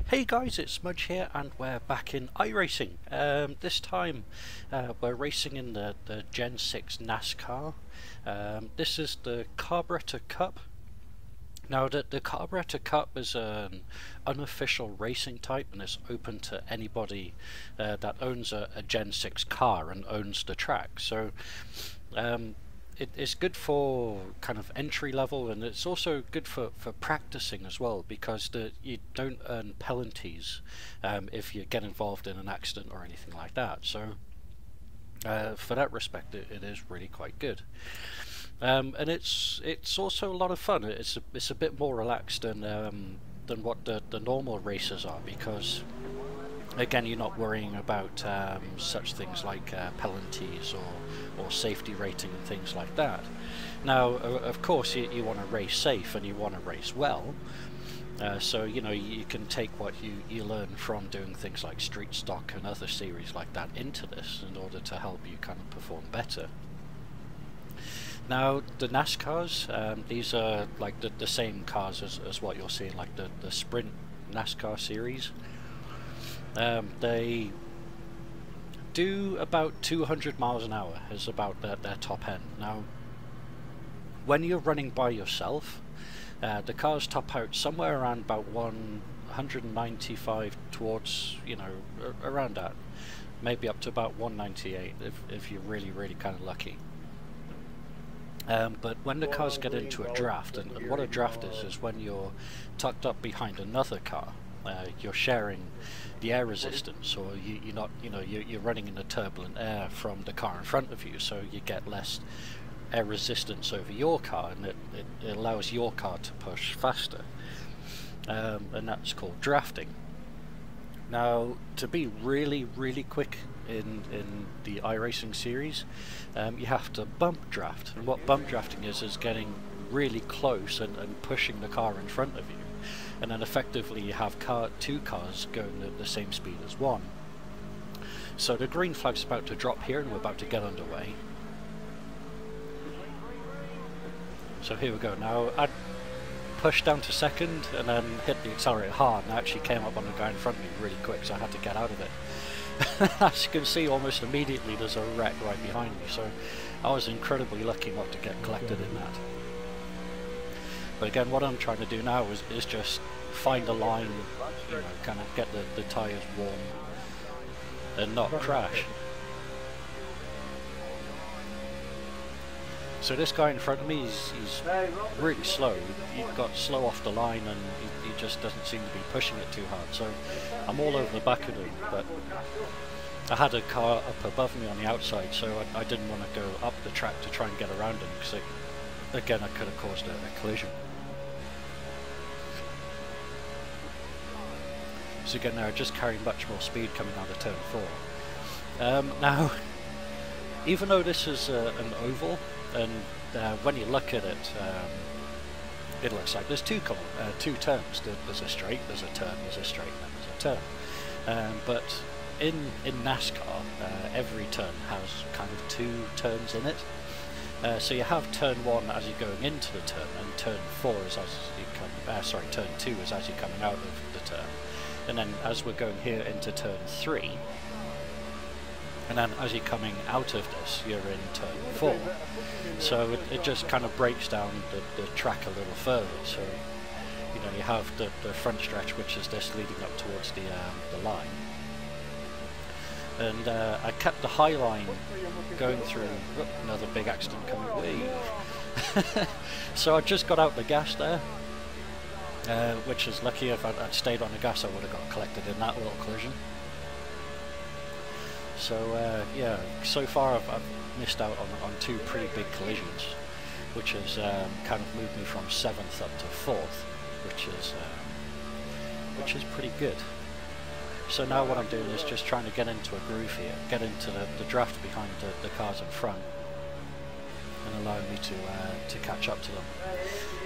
Hey guys, it's Smudge here and we're back in iRacing. This time we're racing in the Gen 6 Nascar. This is the Carburetor Cup. Now the Carburetor Cup is an unofficial racing type and it's open to anybody that owns a Gen 6 car and owns the track. So it's good for kind of entry level, and it's also good for practicing as well, because you don't earn penalties if you get involved in an accident or anything like that. So for that respect it is really quite good. And it's also a lot of fun. It's a bit more relaxed than what the normal races are, because again you're not worrying about such things like penalties or safety rating and things like that. Now of course you want to race safe and you want to race well, so you know you can take what you learn from doing things like street stock and other series like that into this in order to help you kind of perform better. Now the NASCARs, these are like the same cars as what you're seeing, like the Sprint NASCAR series. They do about 200 miles an hour is about their top end. Now when you're running by yourself, the cars top out somewhere around about 195 towards, you know, around that, maybe up to about 198 if you're really kind of lucky. But when the cars get into a draft, and what a draft is when you're tucked up behind another car, you're sharing the air resistance, or you're running in the turbulent air from the car in front of you, so you get less air resistance over your car, and it allows your car to push faster, and that's called drafting. Now to be really quick in the iRacing series, you have to bump draft, and what bump drafting is getting really close and pushing the car in front of you, and then effectively you have two cars going at the same speed as one. So the green flag's about to drop here and we're about to get underway. So here we go. Now I pushed down to second and then hit the accelerator hard, and I actually came up on the guy in front of me really quick, so I had to get out of it. As you can see, almost immediately there's a wreck right behind me, so I was incredibly lucky not to get collected in that. But again, what I'm trying to do now is just find a line, you know, kind of get the tyres warm and not crash. So this guy in front of me, he's really slow. He got slow off the line, and he just doesn't seem to be pushing it too hard. So I'm all over the back of him, but I had a car up above me on the outside, so I didn't want to go up the track to try and get around him, because again I could have caused a collision. So again, now just carrying much more speed coming out of turn 4. Now, even though this is an oval, and when you look at it, it looks like there's two turns. There's a straight, there's a turn, there's a straight, and then there's a turn. But in NASCAR, every turn has kind of two turns in it. So you have turn 1 as you're going into the turn, and turn 4 is as you come. Turn 2 is as you're coming out of the turn. And then as we're going here into turn 3, and then as you're coming out of this, you're in turn 4. So it just kind of breaks down the track a little further. So you know you have the front stretch, which is this leading up towards the line. And I kept the high line going through. Whoop, another big accident coming away. So I just got out the gas there. Which is lucky. If I'd stayed on the gas, I would have got collected in that little collision. So yeah, so far I've missed out on two pretty big collisions, which has kind of moved me from 7th up to 4th, which is pretty good. So now what I'm doing is just trying to get into a groove here, get into the draft behind the cars in front, and allowing me to catch up to them.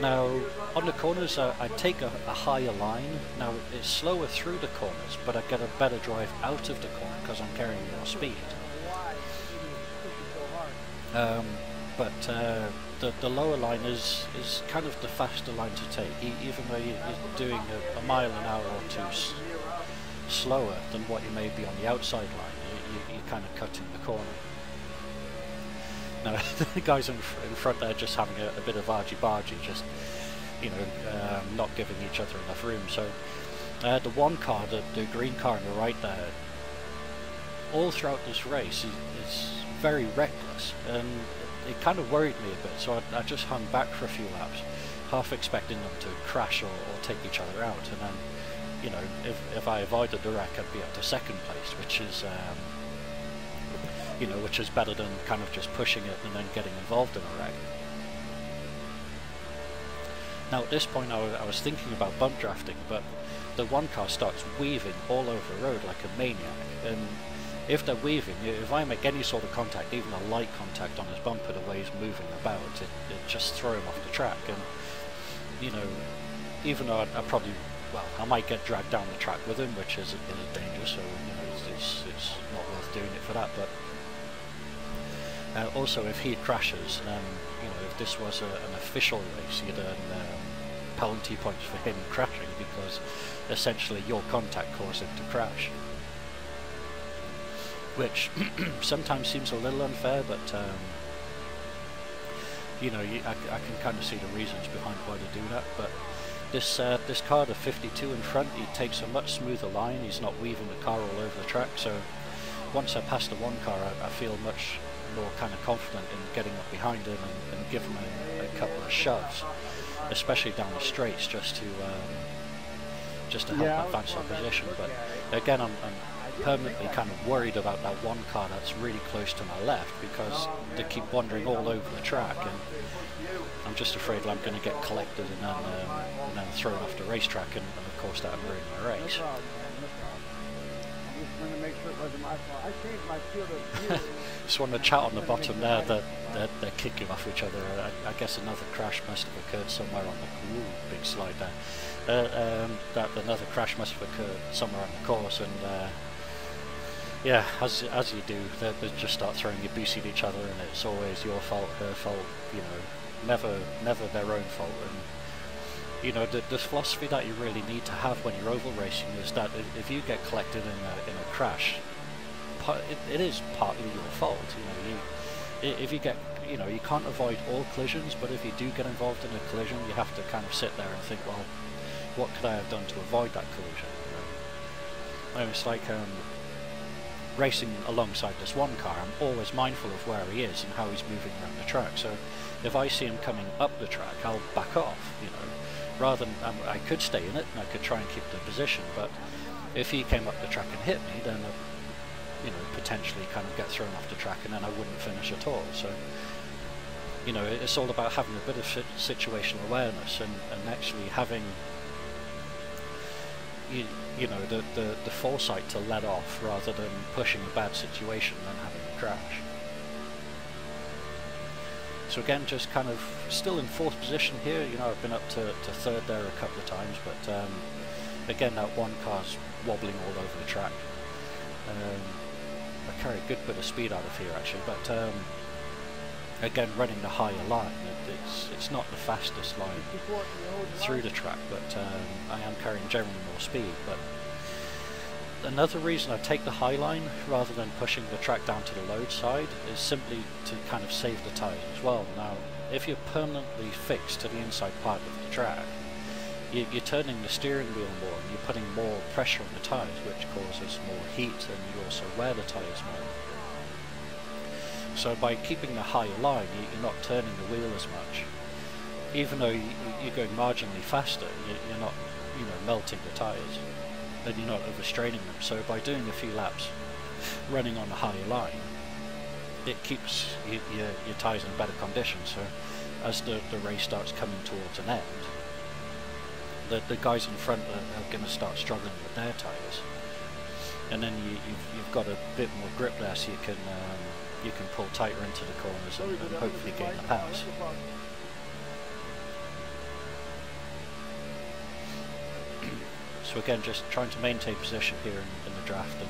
Now on the corners I take a higher line. Now it's slower through the corners, but I get a better drive out of the corner because I'm carrying more speed. But the lower line is kind of the faster line to take, even though you're doing a mile an hour or two slower than what you may be on the outside line, you're kind of cutting the corner. Now the guys in front there just having a bit of argy-bargy, just, you know, not giving each other enough room. So the one car, the green car on the right there, all throughout this race is very reckless, and it kind of worried me a bit, so I just hung back for a few laps, half expecting them to crash or take each other out, and then, you know, if I avoided the wreck, I'd be up to second place, which is, you know, which is better than kind of just pushing it and then getting involved in a wreck. Now at this point I was thinking about bump drafting, but the one car starts weaving all over the road like a maniac, and if they're weaving, if I make any sort of contact, even a light contact on his bumper, the way he's moving about, it just throw him off the track. And, you know, even though I probably, well, I might get dragged down the track with him, which is a danger, so, you know, it's not worth doing it for that. But also, if he crashes, you know, if this was an official race, you'd earn penalty points for him crashing, because essentially your contact caused him to crash. Which sometimes seems a little unfair, but you know, I can kind of see the reasons behind why they do that. But this car, the 52 in front, he takes a much smoother line. He's not weaving the car all over the track. So once I pass the one car, I feel much more kind of confident in getting up behind him and give him a couple of shoves, especially down the straights, just to help advance our position. But again, I'm permanently kind of worried about that one car that's really close to my left, because they keep wandering all over the track, and I'm just afraid I'm going to get collected and then thrown off the racetrack, and of course that would ruin my race. Just want to chat on the bottom there that they're kicking off each other. I guess another crash must have occurred somewhere on the big slide there. That another crash must have occurred somewhere on the course, and yeah, as you do, they just start throwing abuse at each other, and it's always your fault, her fault, you know, never their own fault. And you know, the philosophy that you really need to have when you're oval racing is that if you get collected in a crash, it is partly your fault. You know, if you get, you know, you can't avoid all collisions, but if you do get involved in a collision, you have to kind of sit there and think, well, what could I have done to avoid that collision? You know, it's like racing alongside this one car, I'm always mindful of where he is and how he's moving around the track. So if I see him coming up the track, I'll back off, you know, rather than, I could stay in it and I could try and keep the position, but if he came up the track and hit me, then I'd, you know, potentially kind of get thrown off the track, and then I wouldn't finish at all. So, you know, it's all about having a bit of situational awareness and actually having, you know, the foresight to let off rather than pushing a bad situation and having a crash. So again, just kind of still in fourth position here. You know, I've been up to third there a couple of times, but again, that one car's wobbling all over the track. I carry a good bit of speed out of here actually, but again, running the higher line, it's not the fastest line through the track, but I am carrying generally more speed. But another reason I take the high line rather than pushing the track down to the load side is simply to kind of save the tyres as well. Now, if you're permanently fixed to the inside part of the track, you're turning the steering wheel more and you're putting more pressure on the tyres, which causes more heat, and you also wear the tyres more. So by keeping the higher line, you're not turning the wheel as much. Even though you're going marginally faster, you're not, you know, melting the tyres, and you're not overstraining them. So by doing a few laps running on the higher line, it keeps your tyres in better condition. So as the race starts coming towards an end, the guys in front are going to start struggling with their tyres, and then you've got a bit more grip there, so you can pull tighter into the corners and hopefully gain the pass. So again, just trying to maintain position here in the draft and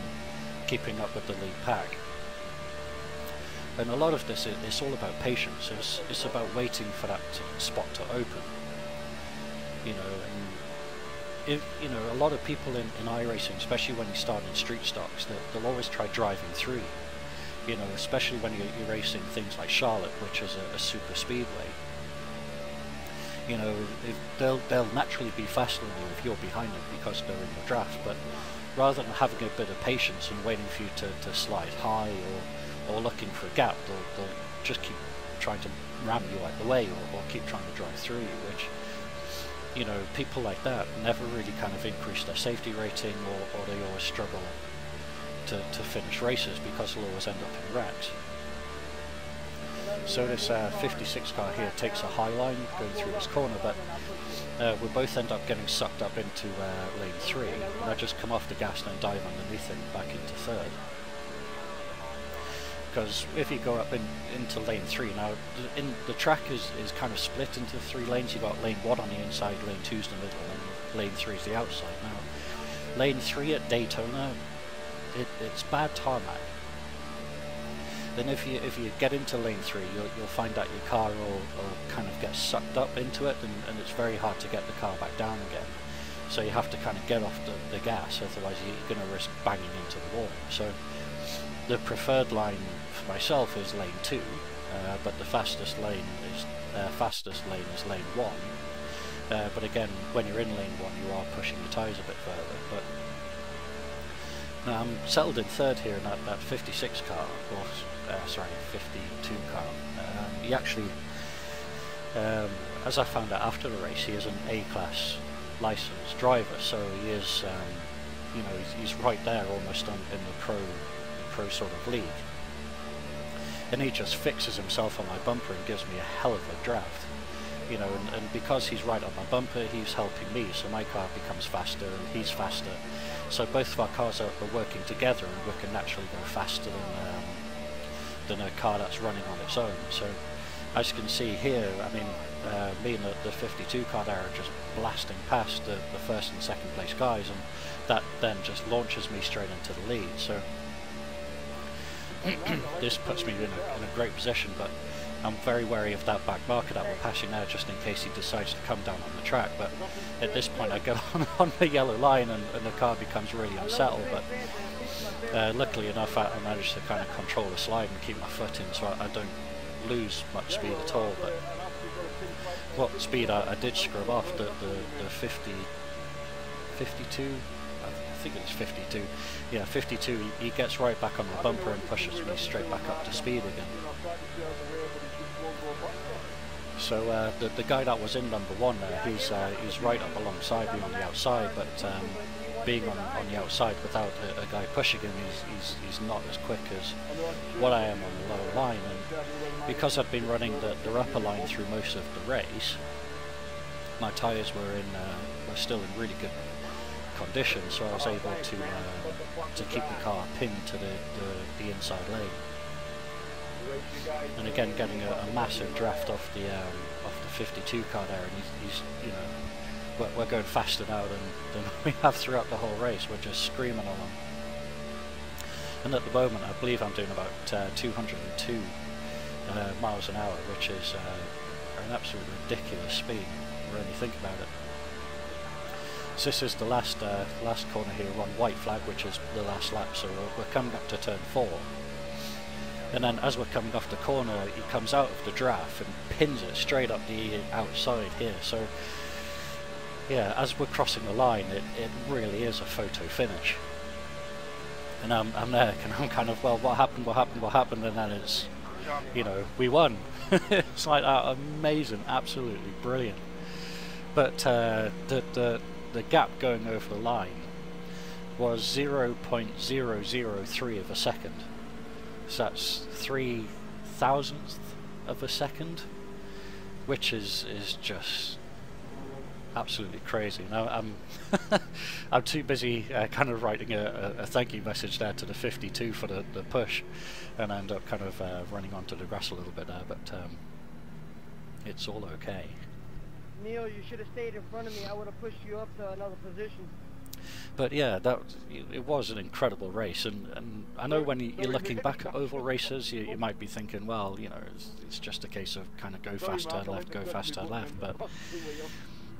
keeping up with the lead pack. And a lot of this is all about patience. It's about waiting for that spot to open. You know, and you know, a lot of people in iRacing, especially when you start in street stocks, they'll always try driving through. You know, especially when you're racing things like Charlotte, which is a super speedway. You know, they'll naturally be faster than you if you're behind them because they're in the draft. But rather than having a bit of patience and waiting for you to slide high or looking for a gap, they'll just keep trying to ram you out the way or keep trying to drive through you, which, you know, people like that never really kind of increase their safety rating, or they always struggle to finish races because they'll always end up in wrecks. So this 56 car here takes a high line going through this corner, but we both end up getting sucked up into lane 3, and I just come off the gas and dive underneath him back into third. Because if you go up into lane 3, now the track is kind of split into 3 lanes. You've got lane 1 on the inside, lane 2's the middle, and lane 3 is the outside. Now, lane 3 at Daytona, it's bad tarmac. Then if you get into lane 3, you'll find that your car will kind of get sucked up into it, and it's very hard to get the car back down again. So you have to kind of get off the gas, otherwise you're going to risk banging into the wall. So the preferred line for myself is lane 2, but the fastest lane is lane 1. But again, when you're in lane 1, you are pushing your tyres a bit further. But I'm settled in third here in that 56 car, or sorry, 52 car. He actually, as I found out after the race, he is an A-class licensed driver, so he is, you know, he's right there almost in the pro sort of league. And he just fixes himself on my bumper and gives me a hell of a draft. You know, and because he's right on my bumper, he's helping me, so my car becomes faster and he's faster. So both of our cars are working together, and we can naturally go faster than a car that's running on its own. So as you can see here, I mean, me and the 52 car there are just blasting past the first and second place guys, and that then just launches me straight into the lead. So this puts me in a great position, but I'm very wary of that back marker that we're passing now, just in case he decides to come down on the track. But at this point I go on the yellow line, and the car becomes really unsettled. But luckily enough, I managed to kind of control the slide and keep my foot in, so I don't lose much speed at all. But what speed I did scrub off, the 52, I think it's 52, yeah, 52, he gets right back on the bumper and pushes me straight back up to speed again. So the guy that was in number 1 there, he's right up alongside me on the outside, but being on the outside without a guy pushing him, he's not as quick as what I am on the lower line. And because I've been running the upper line through most of the race, my tyres were still in really good condition, so I was able to keep the car pinned to the inside lane. And again, getting a massive draft off the 52 car there, and he's you know, we're going faster now than we have throughout the whole race. We're just screaming along. And at the moment, I believe I'm doing about 202 miles an hour, which is an absolutely ridiculous speed when you think about it. So this is the last corner here on white flag, which is the last lap. So we're coming up to turn 4. And then as we're coming off the corner, he comes out of the draft and pins it straight up the outside here. So yeah, as we're crossing the line, it really is a photo finish. And I'm there, and I'm kind of, well, what happened? And then it's, you know, we won. It's like that, amazing, absolutely brilliant. But the gap going over the line was 0.003 of a second. So that's 3,000th of a second, which is just absolutely crazy. Now I'm too busy kind of writing a thank you message there to the 52 for the push, and I end up kind of running onto the grass a little bit there, but it's all okay. Neil, you should have stayed in front of me. I would have pushed you up to another position. But yeah, it was an incredible race, and I know when you're looking back at oval races, you might be thinking, well, you know, it's just a case of kind of go fast, turn left, go fast, turn left. But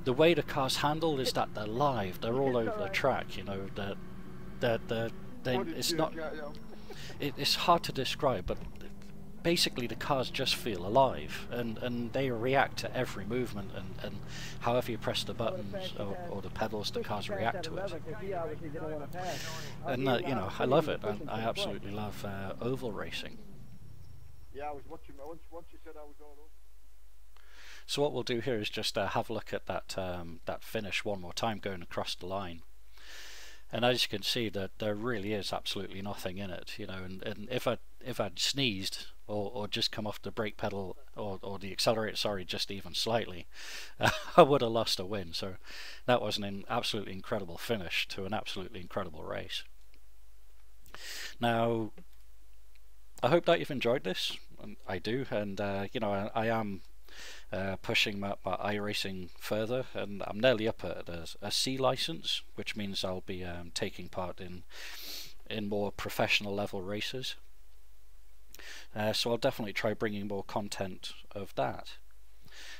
the way the cars handle is that they're live. They're all over the track. You know, it's not. It's hard to describe, but basically the cars just feel alive, and they react to every movement, and however you press the buttons or the pedals, the cars react to it. And you know, I love it. I absolutely love oval racing. Yeah, I was watching once you said I was all over. So what we'll do here is just have a look at that finish one more time going across the line. And as you can see, that there really is absolutely nothing in it, you know. And if I'd sneezed or just come off the brake pedal or the accelerator, sorry, just even slightly, I would have lost a win. So that was an absolutely incredible finish to an absolutely incredible race. Now, I hope that you've enjoyed this. And I do, and you know, I am pushing my iRacing further, and I'm nearly up at a C license, which means I'll be taking part in more professional level races. So I'll definitely try bringing more content of that.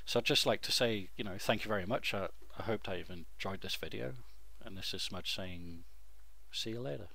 So I'd just like to say, you know, thank you very much. I hope that you've enjoyed this video, and this is Smudge saying see you later.